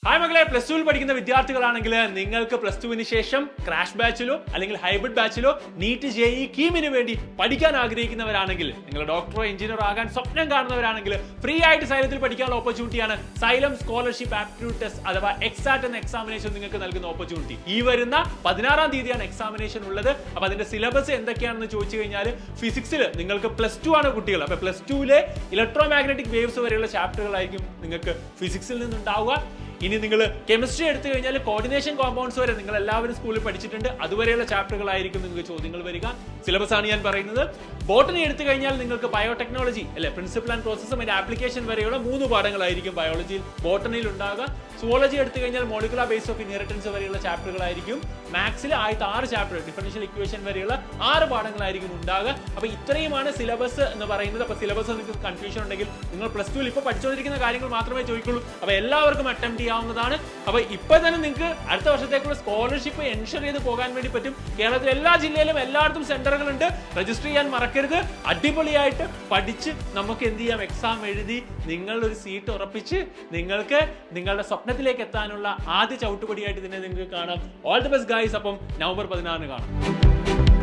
Hi മകളെ, plus ടുവിൽ പഠിക്കുന്ന വിദ്യാർത്ഥികളാണെങ്കിൽ നിങ്ങൾക്ക് പ്ലസ് ടുവിന് ശേഷം ക്രാഷ് ബാച്ചിലോ അല്ലെങ്കിൽ ഹൈബ്രിഡ് ബാച്ചിലോ നീറ്റ് ജെഇ കീമിന് വേണ്ടി പഠിക്കാൻ ആഗ്രഹിക്കുന്നവരാണെങ്കിൽ, നിങ്ങൾ ഡോക്ടറോ എഞ്ചിനീയറോ ആകാൻ സ്വപ്നം കാണുന്നവരാണെങ്കിൽ ഫ്രീ ആയിട്ട് സൈലത്തിൽ പഠിക്കാനുള്ള ഓപ്പർച്യൂണിറ്റിയാണ് സൈലം സ്കോളർഷിപ്പ് ആപ്റ്റിറ്റ്യൂഡ് ടെസ്റ്റ് അഥവാ എക്സാറ്റ് എന്ന എക്സാമിനേഷൻ നിങ്ങൾക്ക് നൽകുന്ന ഓപ്പർച്യൂണിറ്റി. ഈ വരുന്ന 16-ാം തീയതിയാണ് എക്സാമിനേഷൻ ഉള്ളത്. അപ്പൊ അതിന്റെ സിലബസ് എന്തൊക്കെയാണെന്ന് ചോദിച്ചു കഴിഞ്ഞാൽ, ഫിസിക്സിൽ നിങ്ങൾക്ക് പ്ലസ് ടു ആണ് കുട്ടികൾ. അപ്പൊ പ്ലസ് ടുവിലെ ഇലക്ട്രോ മാഗ്നറ്റിക് വേവ്സ് വരെയുള്ള ചാപ്റ്ററുകളായിരിക്കും നിങ്ങൾക്ക് ഫിസിക്സിൽ നിന്നുണ്ടാവുക. ഇനി നിങ്ങൾ കെമിസ്ട്രി എടുത്തു കഴിഞ്ഞാൽ കോർഡിനേഷൻ കോമ്പൗണ്ട്സ് വരെ നിങ്ങൾ എല്ലാവരും സ്കൂളിൽ പഠിച്ചിട്ടുണ്ട്. അതുവരെയുള്ള ചാപ്റ്ററുകളായിരിക്കും നിങ്ങൾക്ക് ചോദ്യങ്ങൾ വരിക. സിലബസ് ആണ് ഞാൻ പറയുന്നത്. ബോട്ടണി എടുത്തു കഴിഞ്ഞാൽ നിങ്ങൾക്ക് ബയോടെക്നോളജി അല്ലെ, പ്രിൻസിപ്പിൾ ആൻഡ് പ്രോസസ്സും അതിന്റെ ആപ്ലിക്കേഷൻ വരെയുള്ള 3 പാഠങ്ങളായിരിക്കും ബയോളജിയിൽ ബോട്ടണിയിൽ ഉണ്ടാകുക. സുവോളജി എടുത്തു കഴിഞ്ഞാൽ മോളിക്കുലർ ബേസ് ഓഫ് ഇൻഹെറിറ്റൻസ് വരെയുള്ള ചാപ്റ്ററുകളായിരിക്കും. മാത്സിൽ ആദ്യത്തെ 6 ചാപ്റ്റർ, ഡിഫറൻഷ്യൽ ഇക്വേഷൻ വരെയുള്ള 6 പാഠങ്ങളായിരിക്കും ഉണ്ടാകുക. അപ്പൊ ഇത്രയുമാണ് സിലബസ് എന്ന് പറയുന്നത്. അപ്പൊ സിലബസ് നിങ്ങൾക്ക് കൺഫ്യൂഷൻ ഉണ്ടെങ്കിൽ നിങ്ങൾ പ്ലസ് ടുവിൽ ഇപ്പോൾ പഠിച്ചുകൊണ്ടിരിക്കുന്ന കാര്യങ്ങൾ മാത്രമേ ചോദിക്കുള്ളൂ. അപ്പൊ എല്ലാവർക്കും അറ്റംപ്റ്റ് ചെയ്യാവുന്നതാണ്. അപ്പൊ ഇപ്പൊ തന്നെ നിങ്ങൾക്ക് അടുത്ത വർഷത്തേക്കുള്ള സ്കോളർഷിപ്പ് എൻഷുർ ചെയ്ത് പോകാൻ വേണ്ടി പറ്റും. കേരളത്തിലെ എല്ലാ ജില്ലയിലും എല്ലായിടത്തും സെന്ററുകൾ ഉണ്ട്. രജിസ്റ്റർ ചെയ്യാൻ മറക്കരുത്. അടിപൊളിയായിട്ട് പഠിച്ച് നമുക്ക് എന്ത് ചെയ്യാം, എക്സാം എഴുതി നിങ്ങളുടെ ഒരു സീറ്റ് ഉറപ്പിച്ച് നിങ്ങൾക്ക് നിങ്ങളുടെ സ്വപ്നത്തിലേക്ക് എത്താനുള്ള ആദ്യ ചവിട്ടുപടിയായിട്ട് തന്നെ നിങ്ങൾക്ക് കാണാം. All the best guys. അപ്പം നവംബർ 16 കാണാം.